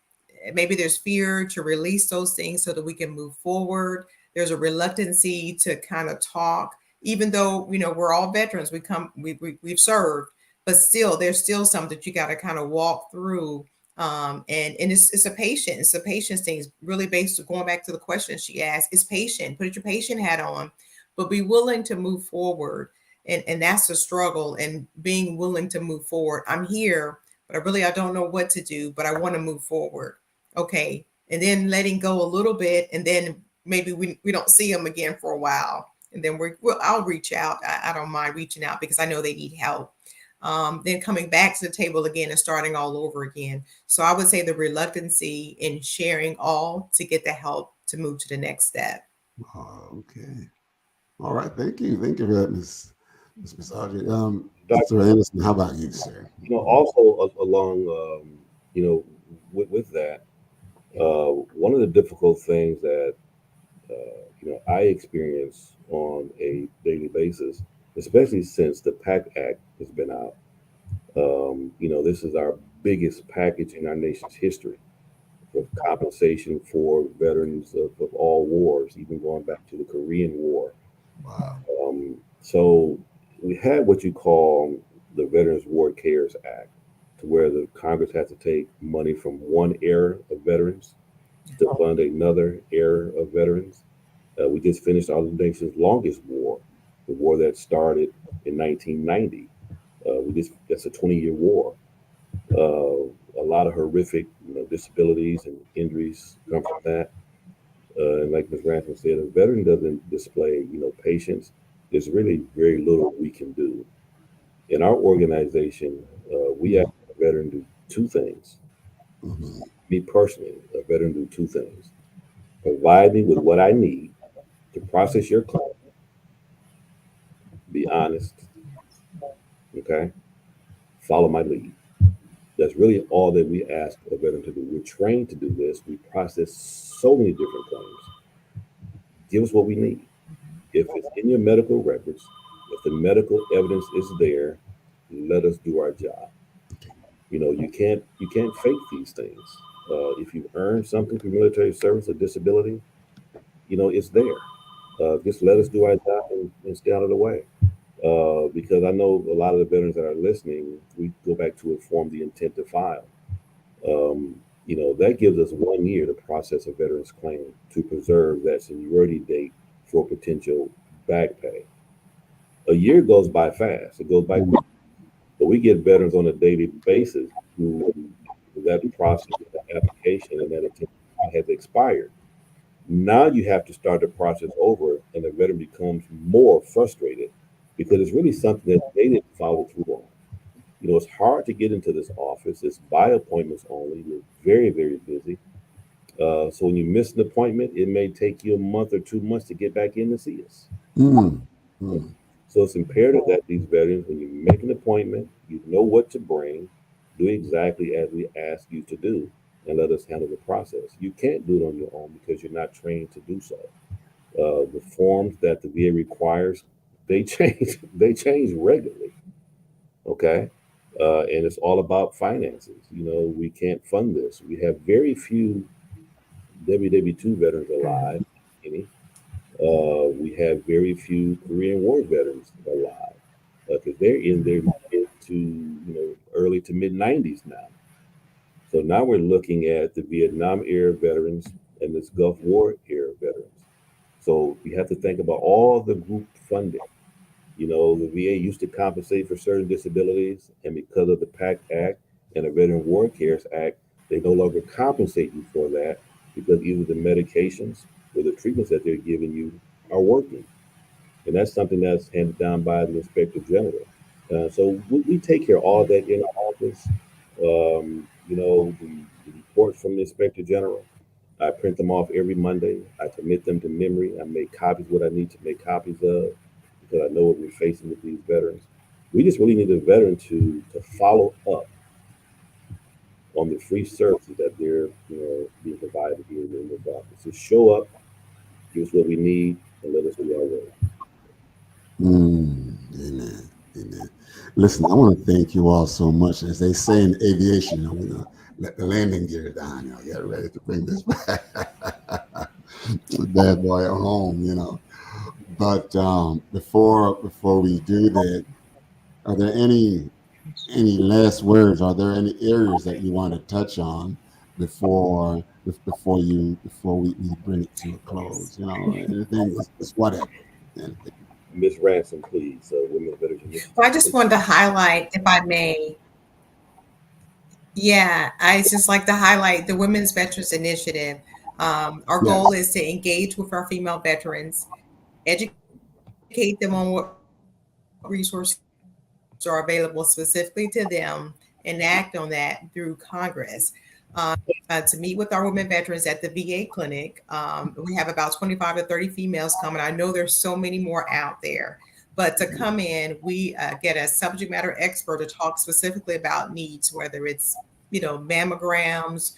maybe there's fear to release those things so that we can move forward. There's a reluctancy to kind of talk, even though we're all veterans. We've served, but still there's still some that you got to kind of walk through. And it's a patience thing. It's really based on going back to the question she asked. It's patient. Put your patient hat on, but be willing to move forward. And that's the struggle, and being willing to move forward. I'm here, but I don't know what to do, but I want to move forward. Okay. And then letting go a little bit, and then maybe we don't see them again for a while. And then I'll reach out. I don't mind reaching out because I know they need help. Then coming back to the table again and starting all over again. So I would say the reluctancy in sharing all to get the help to move to the next step. Okay. All right. Thank you. Thank you for that, Miss Audrey. Mr. Doctor, Anderson, how about you, sir? also along, with that, one of the difficult things that I experience on a daily basis, especially since the PACT Act has been out. This is our biggest package in our nation's history of compensation for veterans of all wars, even going back to the Korean War. Wow. So we had what you call the Veterans War CARES Act, to where the Congress has to take money from one era of veterans to fund another era of veterans. We just finished our nation's longest war, the war that started in 1990. That's a 20-year war. A lot of horrific, disabilities and injuries come from that. And like Ms. Ransom said, a veteran doesn't display, patience. There's really very little we can do. In our organization, we ask a veteran to do two things. Mhm. Me personally, a veteran do two things: provide me with what I need to process your claim, be honest, okay, follow my lead. That's really all that we ask a veteran to do. We're trained to do this. We process so many different claims. Give us what we need. If it's in your medical records, if the medical evidence is there, let us do our job. You can't fake these things. If you earned something through military service or disability, it's there. Just let us do our job and stay out of the way. Because I know a lot of the veterans that are listening, we go back to inform the intent to file. That gives us 1 year to process a veteran's claim to preserve that seniority date for potential back pay. A year goes by fast. It goes by Mm. quick. But we get veterans on a daily basis who that process, that application, and that attempt has expired. Now you have to start the process over, and the veteran becomes more frustrated because it's really something that they didn't follow through on. You know, it's hard to get into this office. It's by appointments only. We're very, very busy. So when you miss an appointment, it may take you a month or 2 months to get back in to see us. Mm. Mm. So it's imperative that these veterans, when you make an appointment, you know what to bring, do exactly as we ask you to do, and let us handle the process. You can't do it on your own because you're not trained to do so. The forms that the VA requires, they change. They change regularly. Okay, and it's all about finances. You know, we can't fund this. We have very few WW2 veterans alive. Any. We have very few Korean War veterans alive because they're in their mid to early to mid 90s now. So now we're looking at the Vietnam era veterans and this Gulf War era veterans. So we have to think about all the group funding. You know, the VA used to compensate for certain disabilities, and because of the PACT Act and the Veteran War Cares Act, they no longer compensate you for that because either the medications or the treatments that they're giving you are working. And that's something that's handed down by the Inspector General. So we take care of all that in our office. The reports from the Inspector General, I print them off every Monday. I commit them to memory. I make copies what I need to make copies of because I know what we're facing with these veterans. We just really need a veteran to follow up on the free services that they're being provided here in this office. Just show up, give us what we need, and let us do our work. Mm. Amen. Amen. Listen, I want to thank you all so much. As they say in aviation, we're gonna let the landing gear down. Get ready to bring this back, bad boy home. But before we do that, are there any last words? Are there any areas that you want to touch on before we bring it to a close? Anything, just whatever. Anything. Miss Ransom, please, Women's Veterans Initiative. Well, I just wanted to highlight, if I may, yeah, I just like to highlight the Women's Veterans Initiative. Our goal Yes. is to engage with our female veterans, educate them on what resources are available specifically to them, and act on that through Congress. To meet with our women veterans at the VA clinic. We have about 25 to 30 females coming. I know there's so many more out there, but to come in, we get a subject matter expert to talk specifically about needs, whether it's, mammograms,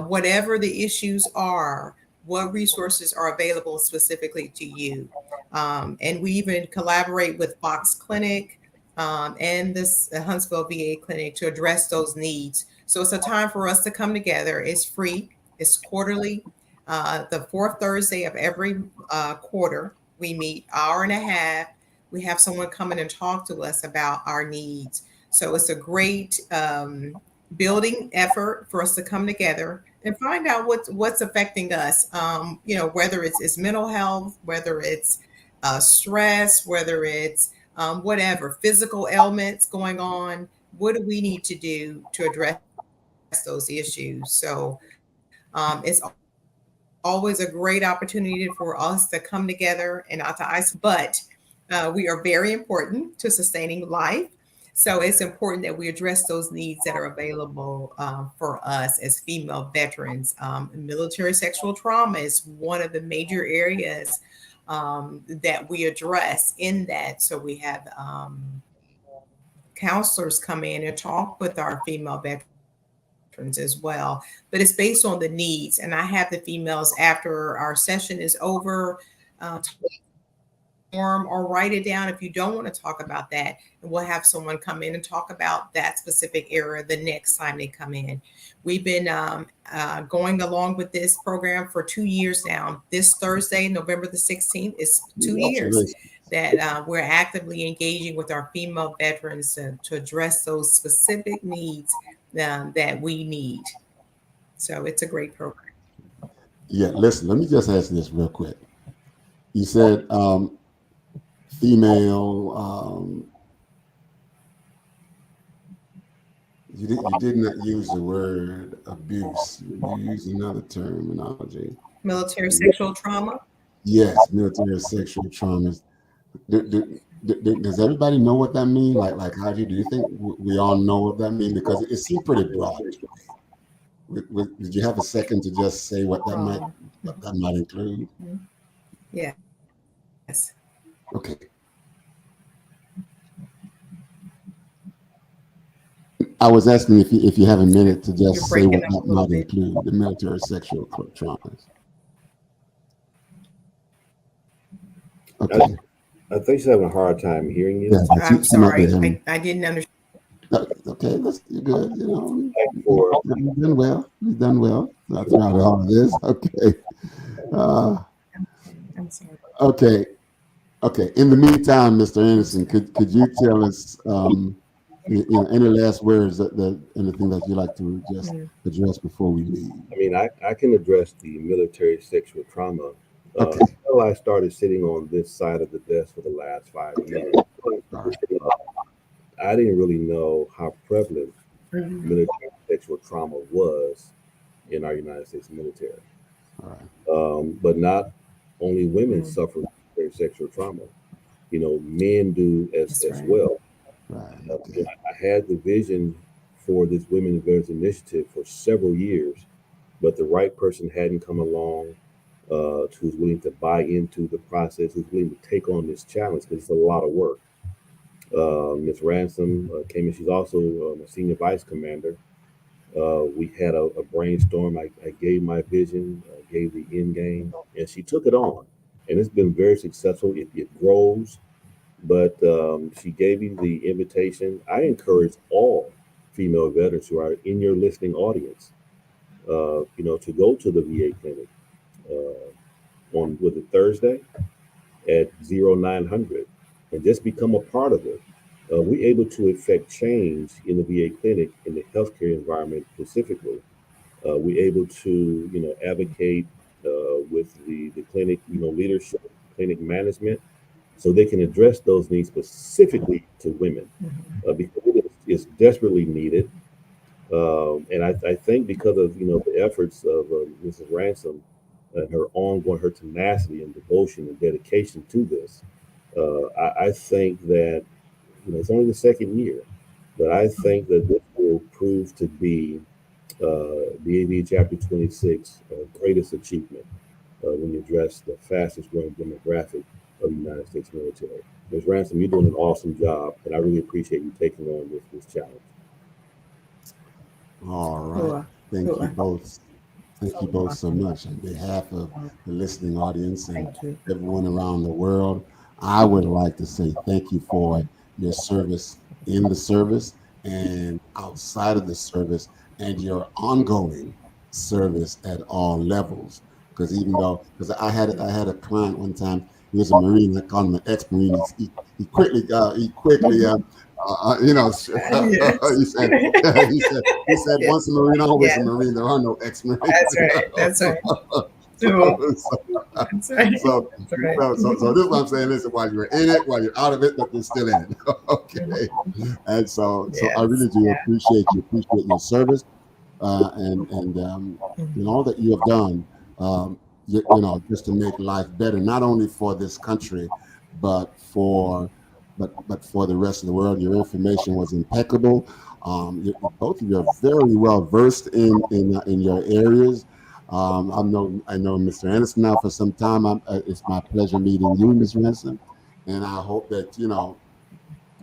whatever the issues are, what resources are available specifically to you. And we even collaborate with Fox Clinic and this Huntsville VA clinic to address those needs. So it's a time for us to come together. It's free. It's quarterly. The fourth Thursday of every quarter, we meet hour and a half. We have someone come in and talk to us about our needs. So it's a great building effort for us to come together and find out what's affecting us. Whether it's mental health, whether it's stress, whether it's whatever physical ailments going on. What do we need to do to address those issues? So it's always a great opportunity for us to come together and not to isolate, but we are very important to sustaining life. So it's important that we address those needs that are available for us as female veterans. Military sexual trauma is one of the major areas that we address in that. So we have counselors come in and talk with our female veterans as well, but it's based on the needs. And I have the females after our session is over form or write it down if you don't want to talk about that, and we'll have someone come in and talk about that specific area the next time they come in. We've been going along with this program for 2 years now. This Thursday, November the 16th, is 2 years that we're actively engaging with our female veterans to address those specific needs that we need. So it's a great program. Yeah, listen, let me just ask this real quick. You said female. You did not use the word abuse. You used another terminology. Military sexual trauma. Yes, military sexual traumas. Does everybody know what that means? Like, how do you think we all know what that means? Because it seemed pretty broad to me. Did you have a second to just say what that might include? Yes. Okay. I was asking if you have a minute to just say what that might include, the military sexual traumas. Okay. I think she's having a hard time hearing you. Yeah, I'm she might be sorry. having. I didn't understand. Okay, you're good. You know, For you've done well. You've done well throughout all of this. Okay. I'm sorry. Okay. Okay. In the meantime, Mr. Anderson, could you tell us any last words anything that you like to just address before we leave? I mean, I can address the military sexual trauma. Okay. Until I started sitting on this side of the desk for the last 5 years, I didn't really know how prevalent military sexual trauma was in our United States military. All right. But not only women suffer military sexual trauma. You know, men do as well. Right. Okay. I had the vision for this Women Veterans Initiative for several years, but the right person hadn't come along who's willing to buy into the process, who's willing to take on this challenge because it's a lot of work. Ms. Ransom came in. She's also a senior vice commander. We had a brainstorm. I gave my vision, gave the end game, and she took it on. And it's been very successful. It grows, but she gave me the invitation. I encourage all female veterans who are in your listening audience, to go to the VA clinic on with it Thursday at 0900 and just become a part of it. We're able to effect change in the VA clinic in the healthcare environment specifically. We're able to, advocate with the clinic, leadership, clinic management, so they can address those needs specifically to women because it is desperately needed. And I think because of the efforts of Mrs. Ransom and her tenacity and devotion and dedication to this, I think that it's only the second year, but I think that this will prove to be the Chapter 26 greatest achievement when you address the fastest growing demographic of the United States military. Ms. Ransom, you're doing an awesome job, and I really appreciate you taking on this challenge. All right. Thank you both. Thank you both so much. On behalf of the listening audience and everyone around the world, I would like to say thank you for your service in the service and outside of the service and your ongoing service at all levels. Because I had a client one time, he was a Marine, I called him an ex-Marine. He quickly he said once a Marine, always a Marine. There are no ex-Marines. That's right. So this is what I'm saying. Listen, while you're in it, while you're out of it, but you're still in it. Okay. And so I really do appreciate your service and all that you have done. Just to make life better, not only for this country, but for the rest of the world. Your information was impeccable. Both of you are very well versed in your areas. I know Mr. Anderson now for some time. It's my pleasure meeting you, Ms. Ransom, and I hope that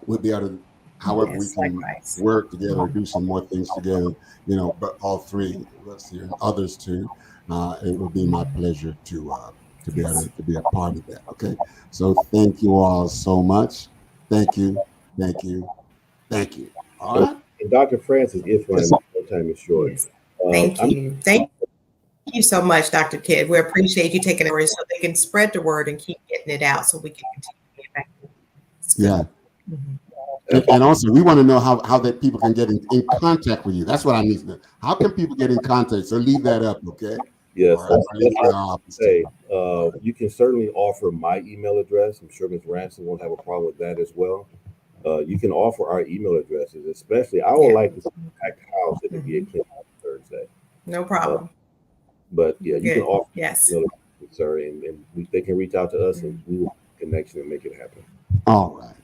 we'll be able to, however we can work together, do some more things together. But all three of us here and others too. It will be my pleasure to be able to be a part of that. Okay, so thank you all so much. Thank you. All right. And Dr. Francis, if my time is short. Yes. Thank you. Thank you so much, Dr. Kidd. We appreciate you taking it so they can spread the word and keep getting it out so we can continue to get back. Yeah. And also, we want to know how that people can get in contact with you. That's what I need to know. How can people get in contact? So leave that up, okay? Yes, or so underneath the office hey, too. you can certainly offer my email address. I'm sure Ms. Ransom won't have a problem with that as well. You can offer our email addresses, especially. I would Yeah. like to see a packed house at the VA Mhm. clinic on Thursday. No Uh, problem. but yeah, you can Good. offer Yes. email addresses, sir, and they can reach out to us, and Mhm. we will make a connection and make it happen. All right.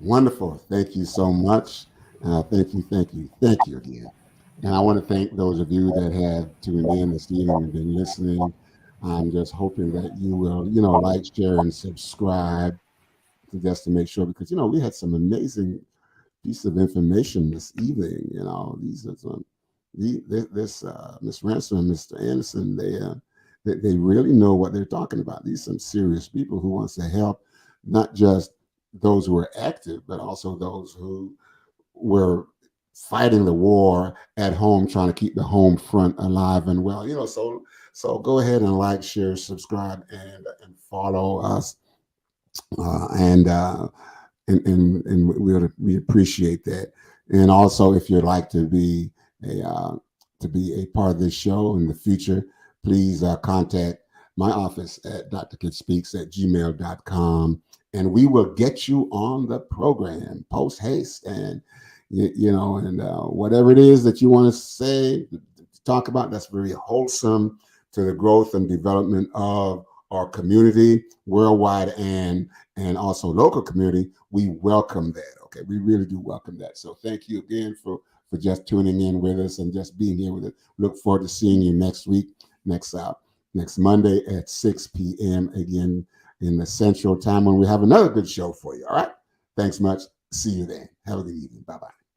Wonderful. Thank you so much. Thank you again. And I want to thank those of you that have tuned in this evening and been listening. I'm just hoping that you will, like, share, and subscribe just to make sure, because, we had some amazing piece of information this evening. These are some, this Miss Ransom and Mr. Anderson, they really know what they're talking about. These are some serious people who wants to help, not just those who are active, but also those who were fighting the war at home, trying to keep the home front alive and well. So go ahead and like, share, subscribe, and follow us, and we appreciate that. And also, if you'd like a to be a part of this show in the future, please contact my office at drkidspeaks@gmail.com, and we will get you on the program post haste. And whatever it is that you want to say, talk about, that's very wholesome to the growth and development of our community worldwide and also local community, we welcome that. Okay, we really do welcome that. So thank you again for just tuning in with us and just being here with us. Look forward to seeing you next week, next Monday at 6 p.m. again in the Central Time, when we have another good show for you. All right. Thanks much. See you then. Have a good evening. Bye bye.